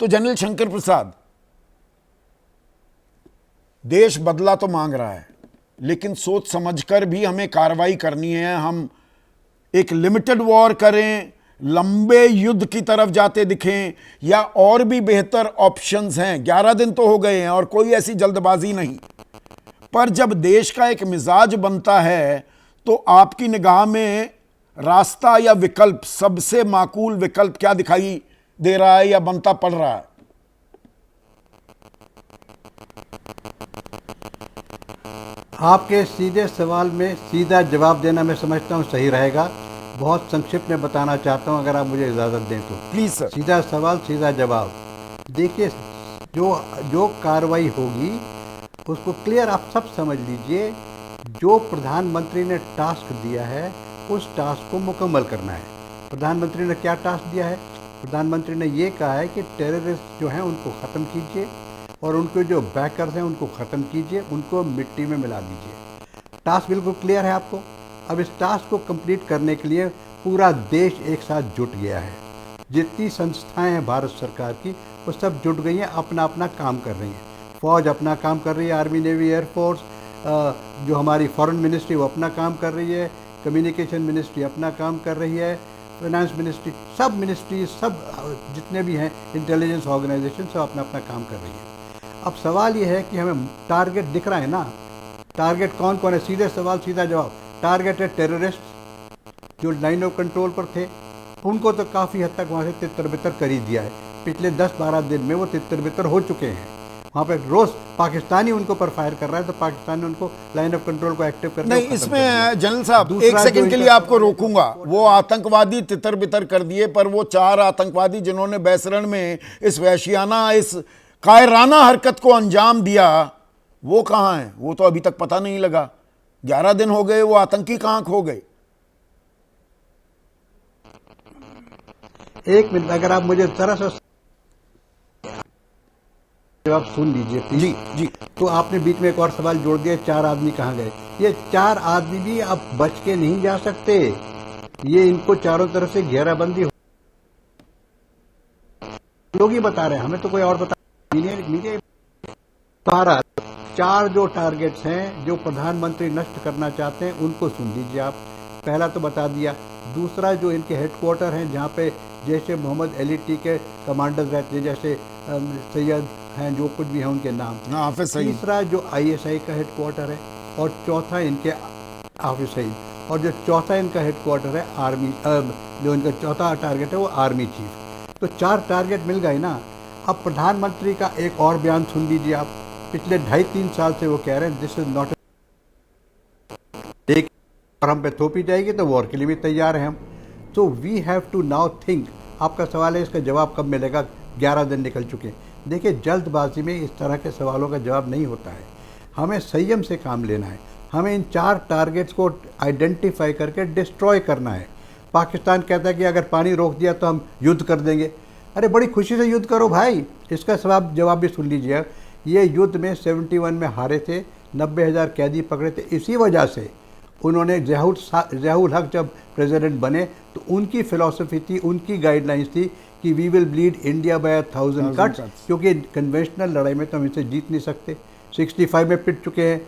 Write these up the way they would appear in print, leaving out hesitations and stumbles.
तो जनरल शंकर प्रसाद, देश बदला तो मांग रहा है, लेकिन सोच समझकर भी हमें कार्रवाई करनी है। हम एक लिमिटेड वॉर करें, लंबे युद्ध की तरफ जाते दिखें, या और भी बेहतर ऑप्शंस हैं। 11 दिन तो हो गए हैं और कोई ऐसी जल्दबाजी नहीं। पर जब देश का एक मिजाज बनता है तो आपकी निगाह में रास्ता या विकल्प, सबसे माकूल विकल्प क्या दिखाई दे रहा है या बनता पड़ रहा है? आपके सीधे सवाल में सीधा जवाब देना मैं समझता हूं सही रहेगा। बहुत संक्षिप्त में बताना चाहता हूं, अगर आप मुझे इजाज़त दें तो। Please sir. सीधा सवाल सीधा जवाब। देखिए, जो जो कार्रवाई होगी उसको क्लियर आप सब समझ लीजिए। जो प्रधानमंत्री ने टास्क दिया है उस टास्क को मुकम्मल करना है। प्रधानमंत्री ने क्या टास्क दिया है? प्रधानमंत्री ने ये कहा है कि टेररिस्ट जो हैं उनको ख़त्म कीजिए और उनके जो बैकर्स हैं उनको ख़त्म कीजिए, उनको मिट्टी में मिला दीजिए। टास्क बिल्कुल क्लियर है आपको। अब इस टास्क को कंप्लीट करने के लिए पूरा देश एक साथ जुट गया है। जितनी संस्थाएं हैं भारत सरकार की वो सब जुट गई हैं, अपना अपना काम कर रही हैं। फौज अपना काम कर रही है, आर्मी नेवी एयरफोर्स, जो हमारी फॉरेन मिनिस्ट्री वो अपना काम कर रही है, कम्युनिकेशन मिनिस्ट्री अपना काम कर रही है, फाइनेंस मिनिस्ट्री, सब मिनिस्ट्री, सब जितने भी हैं इंटेलिजेंस ऑर्गेनाइजेशन सब अपना अपना काम कर रही है। अब सवाल ये है कि हमें टारगेट दिख रहा है ना। टारगेट कौन कौन है? सीधे सवाल सीधा जवाब। टारगेट है टेररिस्ट जो लाइन ऑफ कंट्रोल पर थे, उनको तो काफ़ी हद तक वहाँ से तितर-बितर कर ही दिया है। पिछले 10-12 दिन में वो तितर-बितर हो चुके हैं। वहाँ पे रोज़ पाकिस्तानी उनको पर फायर कर रहा है, तो पाकिस्तान ने उनको लाइन ऑफ कंट्रोल को एक्टिव करके नहीं, इसमें जनरल साहब एक सेकंड के लिए आपको रोकूंगा। वो आतंकवादी तितर बितर कर दिए, पर वो 4 आतंकवादी जिन्होंने बैसरण में इस वहशियाना, इस कायराना हरकत को अंजाम दिया, वो कहाँ हैं? वो तो अभी तक पता नहीं लगा। 11 दिन हो गए, वो आतंकी कहाँ खो गए? एक मिनट, अगर आप मुझे जरा सा जवाब सुन लीजिए प्लीज। जी जी। तो आपने बीच में एक और सवाल जोड़ दिया, 4 आदमी कहाँ गए? ये 4 आदमी भी अब बच के नहीं जा सकते। ये इनको चारों तरफ से घेराबंदी लोग ही बता रहे हैं, हमें तो कोई और बता मीडिया। 4 जो टारगेट्स हैं जो प्रधानमंत्री नष्ट करना चाहते हैं उनको सुन लीजिए आप। पहला तो बता दिया। दूसरा, जो इनके हेडक्वार्टर हैं जहाँ पे जैसे मोहम्मद एलिटी के कमांडर्स रहते हैं, जैसे सैयद हैं, जो कुछ भी हैं उनके नाम। तीसरा जो ISI का हेडक्वार्टर है, और चौथा इनके हाफिज सईद, और जो चौथा इनका हेडक्वार्टर है आर्मी, जो इनका चौथा टारगेट है वो आर्मी चीफ। तो 4 टारगेट मिल गए ना। अब प्रधानमंत्री का एक और बयान सुन लीजिए आप। पिछले 2.5-3 साल से वो कह रहे हैं दिस इज नॉट, और हम पे थोपी जाएगी तो वॉर के लिए भी तैयार हैं हम। तो we have to now think. आपका सवाल है इसका जवाब कब मिलेगा? 11 दिन निकल चुके हैं। देखिए, जल्दबाजी में इस तरह के सवालों का जवाब नहीं होता है। हमें संयम से काम लेना है। हमें इन 4 टारगेट्स को आइडेंटिफाई करके डिस्ट्रॉय करना है। पाकिस्तान कहता है कि अगर पानी रोक दिया तो हम युद्ध कर देंगे। अरे बड़ी खुशी से युद्ध करो भाई। इसका जवाब भी सुन लीजिए। ये युद्ध में 71 में हारे थे, 90,000 कैदी पकड़े थे। इसी वजह से उन्होंने ज़ियाउल हक जब प्रेसिडेंट बने तो उनकी फ़िलॉसफी थी, उनकी गाइडलाइंस थी कि we will bleed India by 1000 cuts, क्योंकि कन्वेंशनल लड़ाई में तो हम इसे जीत नहीं सकते। 65 में पिट चुके हैं,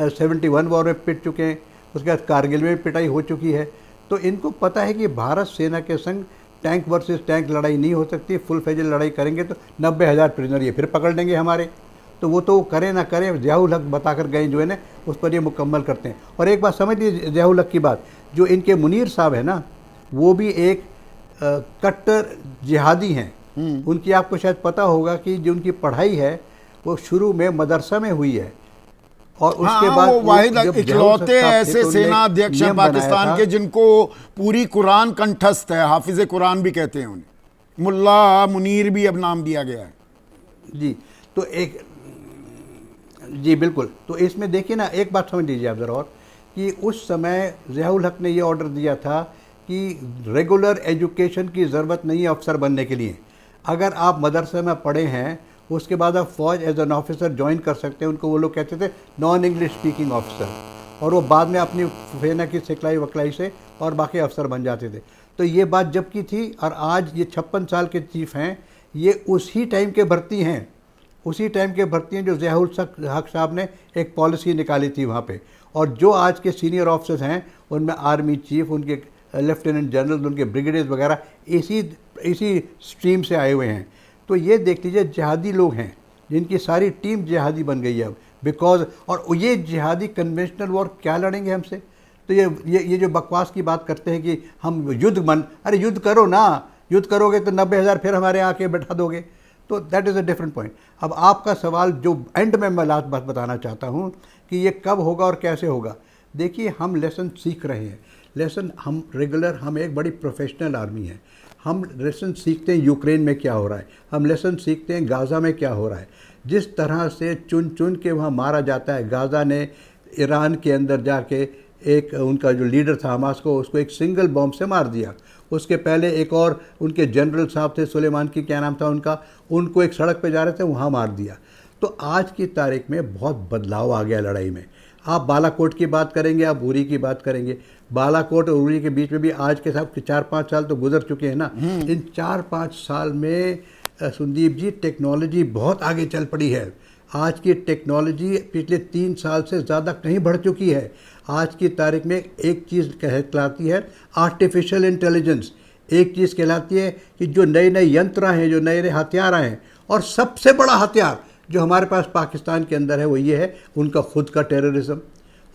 71 वॉर में पिट चुके हैं, उसके बाद कारगिल में पिटाई हो चुकी है। तो इनको पता है कि भारत सेना के संग टैंक वर्सेस टैंक लड़ाई नहीं हो सकती। फुल फेजल लड़ाई करेंगे तो 90,000 प्रिजनर ये फिर पकड़ लेंगे हमारे। तो वो तो करें ना करें, ज़ियाउल हक बताकर गए जो है ना, उस पर ये मुकम्मल करते हैं। और एक बात समझ लीजिए ज़ियाउल हक की बात, जो इनके मुनीर साहब है ना, वो भी एक कट्टर जिहादी हैं। उनकी आपको शायद पता होगा कि जो उनकी पढ़ाई है वो शुरू में मदरसा में हुई है, और उसके बाद वो वाहिद इकलौते ऐसे सेना अध्यक्ष हैं पाकिस्तान के जिनको पूरी कुरान कंठस्थ है। हाफिज कुरान भी कहते हैं उन्हें, मुल्ला मुनीर भी अब नाम दिया गया है। जी, तो एक जी बिल्कुल। तो इसमें देखिए ना, एक बात समझ लीजिए आप ज़रा, और कि उस समय ज़ियाउल हक ने ये ऑर्डर दिया था कि रेगुलर एजुकेशन की ज़रूरत नहीं है अफसर बनने के लिए। अगर आप मदरसे में पढ़े हैं उसके बाद आप फ़ौज एज एन ऑफिसर ज्वाइन कर सकते हैं। उनको वो लोग कहते थे नॉन इंग्लिश स्पीकिंग ऑफिसर, और वो बाद में अपनी सेना की सिखलाई वकलाई से और बाकी अफसर बन जाते थे। तो ये बात जब की थी, और आज ये 56 साल के चीफ हैं, ये उसी टाइम के भर्ती हैं, उसी टाइम के भर्ती हैं जो ज़ियाउल हक साहब ने एक पॉलिसी निकाली थी वहाँ पे। और जो आज के सीनियर ऑफिसर्स हैं उनमें आर्मी चीफ, उनके लेफ्टिनेंट जनरल, उनके ब्रिगेडियर्स वगैरह इसी स्ट्रीम से आए हुए हैं। तो ये देख लीजिए जिहादी लोग हैं जिनकी सारी टीम जिहादी बन गई है अब, बिकॉज और ये जिहादी कन्वेंशनल वॉर क्या लड़ेंगे हमसे। तो ये जो बकवास की बात करते हैं कि हम अरे युद्ध करो ना, युद्ध करोगे तो 90,000 फिर हमारे यहाँ आके बैठा दोगे। तो that is a different point. अब आपका सवाल जो एंड में मैं लास्ट बात बताना चाहता हूँ कि ये कब होगा और कैसे होगा। देखिए हम लेसन सीख रहे हैं, लेसन हम एक बड़ी प्रोफेशनल आर्मी है। हम लेसन सीखते हैं यूक्रेन में क्या हो रहा है, हम लेसन सीखते हैं गाज़ा में क्या हो रहा है। जिस तरह से चुन चुन के वहाँ मारा जाता है, गाज़ा ने ईरान के अंदर जाके एक उनका जो लीडर था हमास को, उसको एक सिंगल बॉम्ब से मार दिया। उसके पहले एक और उनके जनरल साहब थे, सुलेमान की क्या नाम था उनका, उनको एक सड़क पे जा रहे थे वहाँ मार दिया। तो आज की तारीख में बहुत बदलाव आ गया लड़ाई में। आप बालाकोट की बात करेंगे, आप उरी की बात करेंगे, बालाकोट और उरी के बीच में भी आज के साथ 4-5 साल तो गुजर चुके हैं ना। इन 4-5 साल में संदीप जी टेक्नोलॉजी बहुत आगे चल पड़ी है। आज की टेक्नोलॉजी पिछले 3 साल से ज़्यादा कहीं बढ़ चुकी है। आज की तारीख में एक चीज़ कहलाती है आर्टिफिशियल इंटेलिजेंस, एक चीज़ कहलाती है कि जो नए नए यंत्र हैं, जो नए नए हथियार आए हैं, और सबसे बड़ा हथियार जो हमारे पास पाकिस्तान के अंदर है वो ये है उनका खुद का टेररिज्म,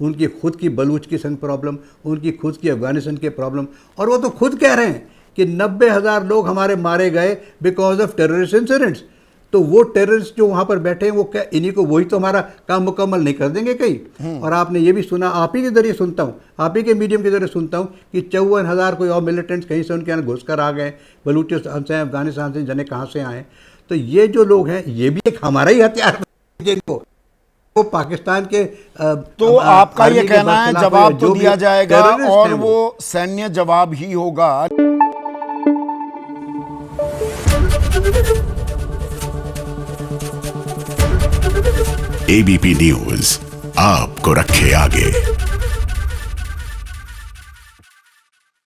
उनकी खुद की बलूच की संग प्रॉब्लम, उनकी खुद की अफगानिस्तान के प्रॉब्लम। और वो तो खुद कह रहे हैं कि 90,000 लोग हमारे मारे गए बिकॉज ऑफ टेररिस्ट इंसिडेंट्स। तो वो टेररिस्ट जो वहाँ पर बैठे हैं वो क्या इन्हीं को वही तो हमारा काम मुकम्मल नहीं कर देंगे कहीं। और आपने ये भी सुना, आप ही के जरिए सुनता हूँ, आप ही के मीडियम के जरिए सुनता हूँ कि 54,000 कोई और मिलिटेंट्स कहीं से उनके यहाँ घुस कर आ गए, बलूचिस्तान से, अफगानिस्तान से, जाने कहाँ से आए। तो ये जो लोग हैं ये भी एक हमारा ही हथियार जिनको वो पाकिस्तान के तो आपका ये कहना है जवाब तो दिया जाएगा और वो सैन्य जवाब ही होगा। एबीपी न्यूज आपको रखे आगे।